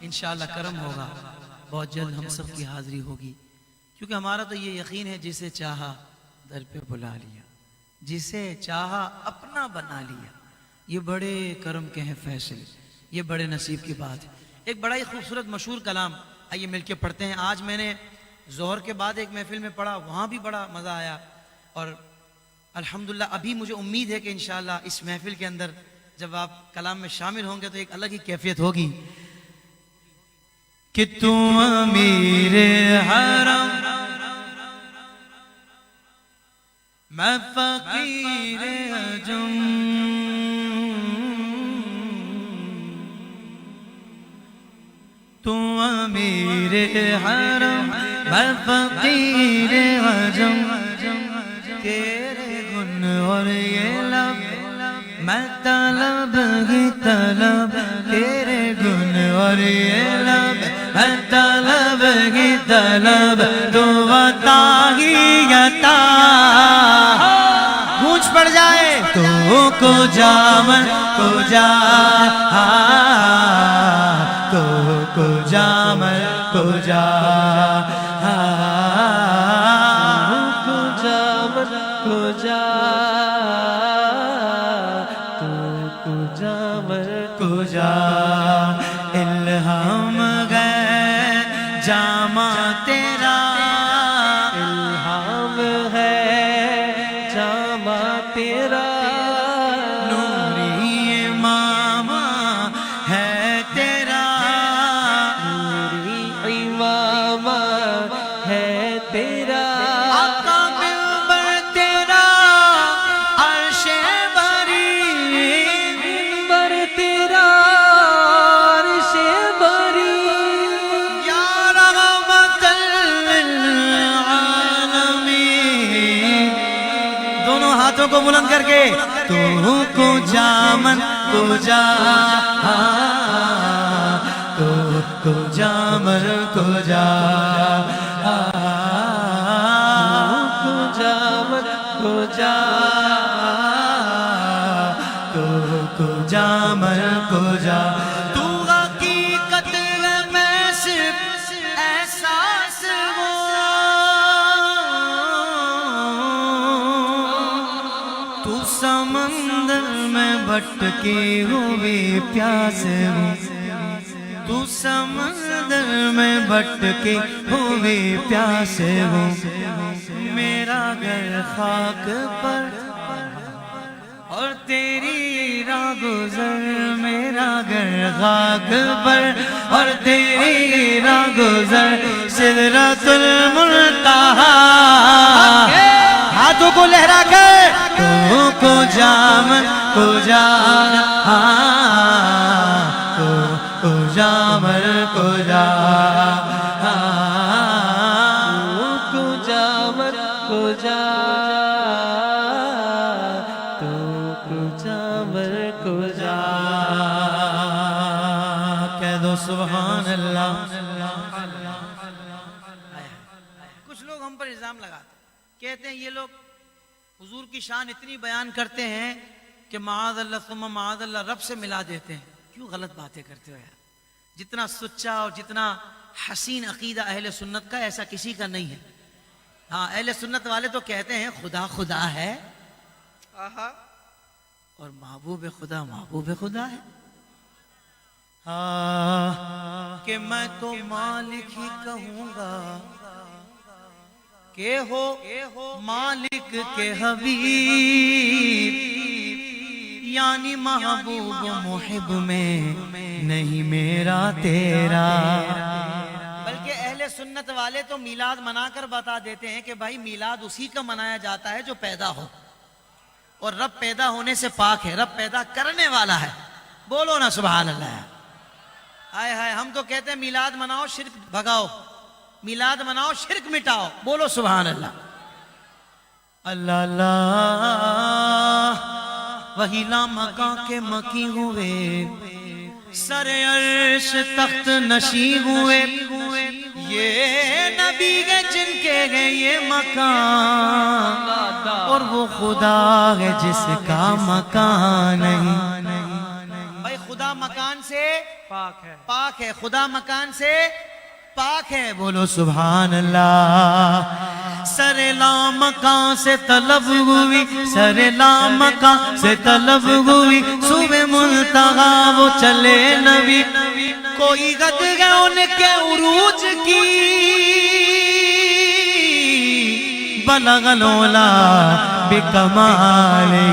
انشاءاللہ کرم ہوگا، بہت جلد ہم سب کی حاضری ہوگی، کیونکہ ہمارا تو یہ یقین ہے جسے چاہا در پہ بلا لیا، جسے چاہا اپنا بنا لیا۔ یہ بڑے کرم کے ہیں فیصلے، یہ بڑے نصیب کی بات ہے۔ ایک بڑا ہی خوبصورت مشہور کلام آئیے مل کے پڑھتے ہیں۔ آج میں نے ظہر کے بعد ایک محفل میں پڑھا، وہاں بھی بڑا مزہ آیا، اور الحمدللہ ابھی مجھے امید ہے کہ انشاءاللہ اس محفل کے اندر جب آپ کلام میں شامل ہوں گے تو ایک الگ ہی کیفیت ہوگی کہ تو امیر حرم میں فقیر عجم، تو امیر حرم میں فقیر عجم، تیرے گن اور یہ لب میں طلب ہی طلب، تیرے گن اور یہ لب میں طلب ہی طلب، تو عطا ہی عطا گونج پڑ جائے تو کو جامن کو جا، تو کو جامن کو جا، کو جامن کو جا، تو جامن کو جا، الہام ہے جامع تیرا، الہام ہے جامع تیرا، نوری امامہ ہے تیرا، نوری امامہ ہے تیرا، آقا منبر تیرا عرش بری، منبر تیرا عرش بری، یا رحمت للعالمین، دونوں ہاتھوں کو بلند کر کے تو کو جامن کو جا، تو کو جامن کو جا، کو جامن کو جا، تو کو جامن کو جا، تو حقیقت ہے میں صرف احساس ہوں، تو سمندر میں بھٹکی ہوئی پیاس ہوں، تو سمندر میں بھٹکی ہوئی پیاس ہوں، میرا گھر خاک پر اور تیری راہ گزر، میرا گھر خاک پر اور تیری راہ گزر، سدرۃ المنتہا، ہاتھوں کو لہرا کر تو کو جامن کو جا، کو جامن کو جا، کو جامن کو جا، تو کو جامن کو جا، کہہ دو سبحان اللہ۔ کچھ لوگ ہم پر الزام لگاتے کہتے ہیں یہ لوگ حضور کی شان اتنی بیان کرتے ہیں کہ معاذ اللہ ثم معاذ اللہ رب سے ملا دیتے ہیں۔ کیوں غلط باتیں کرتے ہو یار؟ جتنا سچا اور جتنا حسین عقیدہ اہل سنت کا ایسا کسی کا نہیں ہے۔ ہاں اہل سنت والے تو کہتے ہیں خدا خدا ہے اور محبوب خدا محبوب خدا ہے، کہ میں تو مالک ہی کہوں گا کہ ہو مالک کے حبیب، یعنی محبوب محب میں نہیں میرا تیرا۔ بلکہ اہل سنت والے تو میلاد منا کر بتا دیتے ہیں کہ بھائی میلاد اسی کا منایا جاتا ہے جو پیدا ہو، اور رب پیدا ہونے سے پاک ہے، رب پیدا کرنے والا ہے۔ بولو نا سبحان اللہ۔ ہائے ہائے، ہم تو کہتے ہیں میلاد مناؤ شرک بھگاؤ، میلاد مناؤ شرک مٹاؤ۔ بولو سبحان اللہ۔ اللہ اللہ، وہی لامکاں کے مکی ہوئے، سر عرش تخت نشی ہوئے، یہ نبی ہے جن کے ہے یہ مکان، اور وہ خدا ہے جس کا مکان نہیں۔ بھائی خدا مکان سے پاک ہے خدا مکان سے پاک ہے بولو سبحان اللہ سر لامکان سے طلب ہوئی سر لامکان سے طلب ہوئی صبح ملتقا وہ چلے نبی کوئی غد ہے ان کے عروج کی بلغ العلا بکمالہ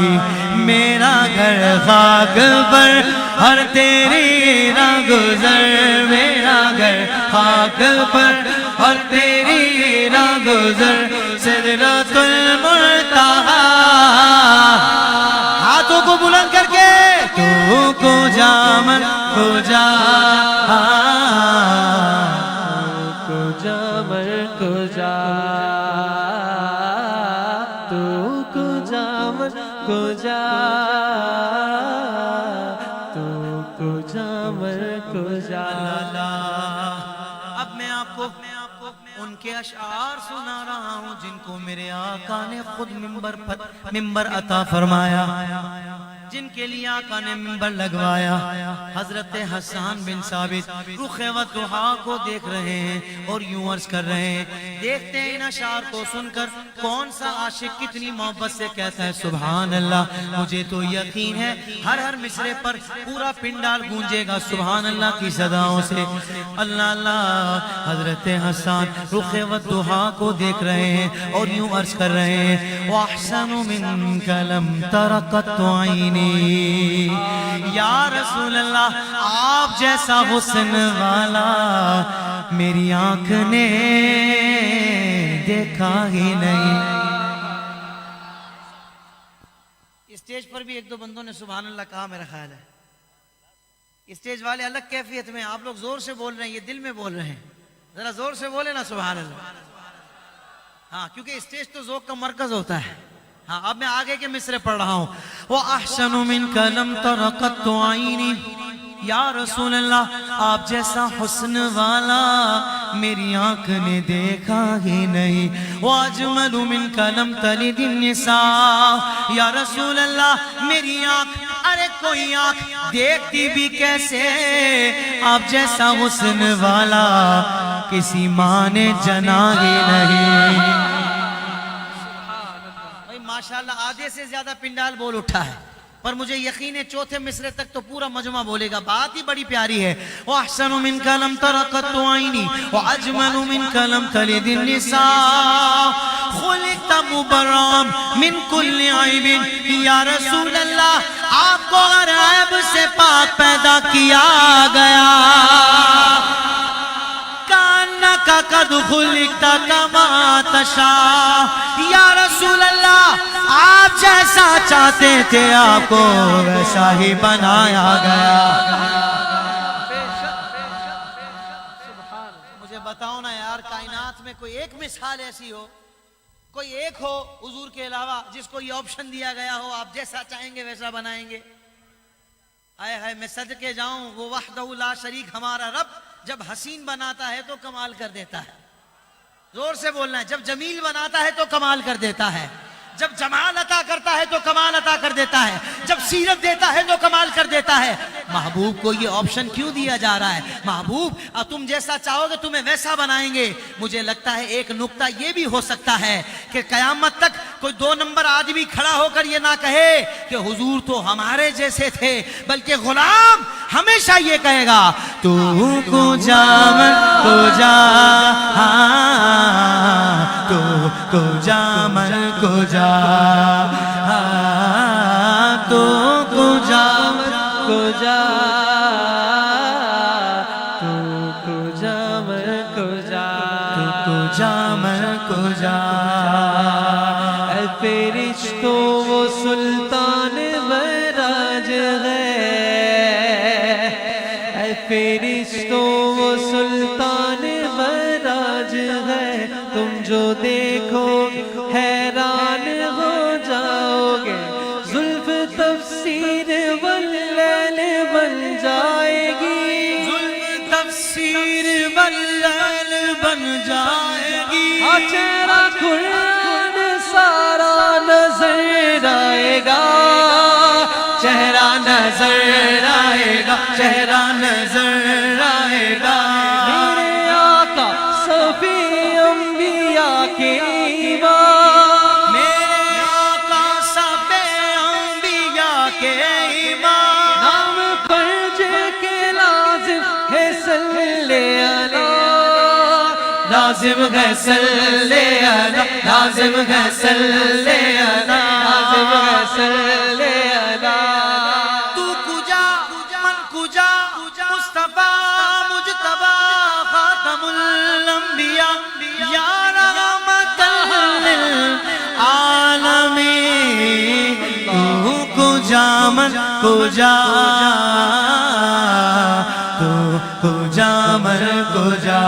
میرا گھر خاک پر ہر تیری راہ گزر میرا گھر خاک پر ہر تیری راہ گزر سدرۃ المنتہا ہاتھوں کو بلند کر کے تو کو جا من کو جا کو جا مر کو جا تو کو جا مر کو جا تو کو جا مر کو جا اب میں آپ کو ان کے اشعار سنا رہا ہوں جن کو میرے آقا نے خود ممبر عطا فرمایا جن کے لیے آقا نے ممبر لگوایا حضرت حسان بن ثابت رخ وضحا کو دیکھ رہے ہیں اور یوں عرض کر رہے ہیں دیکھتے ہیں ان اشعار کو سن کر کون سا عاشق کتنی محبت سے کہتا ہے سبحان اللہ مجھے تو یقین ہے ہر مصرے پر پورا پنڈال گونجے گا سبحان اللہ کی صداؤں سے اللہ اللہ حضرت حسان رخ وضحا کو دیکھ رہے ہیں اور یوں عرض کر رہے ہیں وَأَحْسَنُ مِنْكَ لَمْ تَرَ قَطُّ عَيْنِي یا رسول اللہ آپ جیسا حسن والا میری آنکھ نے دیکھا ہی نہیں اسٹیج پر بھی ایک دو بندوں نے سبحان اللہ کہا میرا خیال ہے اسٹیج والے الگ کیفیت میں آپ لوگ زور سے بول رہے ہیں یہ دل میں بول رہے ہیں ذرا زور سے بولے نا سبحان اللہ ہاں کیونکہ اسٹیج تو ذوق کا مرکز ہوتا ہے ہاں اب میں آگے کے مصرے پڑھ رہا ہوں وَأَحْسَنُ مِنْكَ لَمْ تَرَ قَطُّ عَيْنِي یا رسول اللہ آپ جیسا حسن والا میری آنکھ نے دیکھا ہی نہیں وَأَجْمَلُ مِنْكَ لَمْ تَلِدِ النِّسَاءُ یا رسول اللہ میری آنکھ ارے کوئی آنکھ دیکھتی بھی کیسے آپ جیسا حسن والا کسی ماں نے جنا ہی نہیں ماشاءاللہ آدھے سے زیادہ پنڈال بول اٹھا ہے پر مجھے یقین ہے چوتھے مصرے تک تو پورا مجمع بولے گا بات ہی بڑی پیاری ہے وَأَحْسَنُ مِنْكَ لَمْ تَرَ قَطُّ عَيْنِي وَأَجْمَلُ مِنْكَ لَمْ تَلِدِ النِّسَاءُ خُلِقْتَ مُبَرَّأً مِنْ كُلِّ عَيْبٍ یا رسول اللہ آپ کو ہر عیب سے پاک پیدا کیا گیا کَأَنَّكَ قَدْ خُلِقْتَ كَمَا تَشَاءُ یا رسول اللہ آپ جیسا چاہتے تھے آپ کو ویسا ہی بنایا گیا مجھے بتاؤ نا یار کائنات میں کوئی ایک مثال ایسی ہو کوئی ایک ہو حضور کے علاوہ جس کو یہ آپشن دیا گیا ہو آپ جیسا چاہیں گے ویسا بنائیں گے آئے ہائے میں صدقے جاؤں وہ وحدہ لا شریک ہمارا رب جب حسین بناتا ہے تو کمال کر دیتا ہے زور سے بولنا ہے جب جمیل بناتا ہے تو کمال کر دیتا ہے جب جمال عطا کرتا ہے تو کمال عطا کر دیتا ہے جب سیرت دیتا ہے تو کمال کر دیتا ہے محبوب کو یہ آپشن کیوں دیا جا رہا ہے محبوب تم جیسا چاہو گے تمہیں ویسا بنائیں گے مجھے لگتا ہے ایک نقطہ یہ بھی ہو سکتا ہے کہ قیامت تک کوئی 2 نمبر آدمی کھڑا ہو کر یہ نہ کہے کہ حضور تو ہمارے جیسے تھے بلکہ غلام ہمیشہ یہ کہے گا تو کو جا من کو جا تو کو جا من کو جا تو کو جا من کو جا تو کو جا مر کو جا تو کو جا من کو جا اے فرشتوں وہ سلطان براج ہے اے فرشتوں وہ سلطان براج ہے تم جو دیکھو حیران ہو جاؤ گے زلف تفسیر واللیل بن جائے گی زلف تفسیر واللیل بن جائے گی چہرہ قرآن سارا نظر آئے گا چہرہ نظر آئے گا چہرہ نظر آئے گا میرے آقا صفی انبیاء کے امام میرے آقا سب انبیاء کے امام نام پر جے کے لازم ہے صلی اللہ لازم ہے صلی اللہ لازم ہے صلی اللہ لازم ہے صلی اللہ تو کجا من کجا مصطفیٰ مجتبیٰ خاتم الانبیاء یا رحمت للعالمین تو کجا من کجا تو کجا من کجا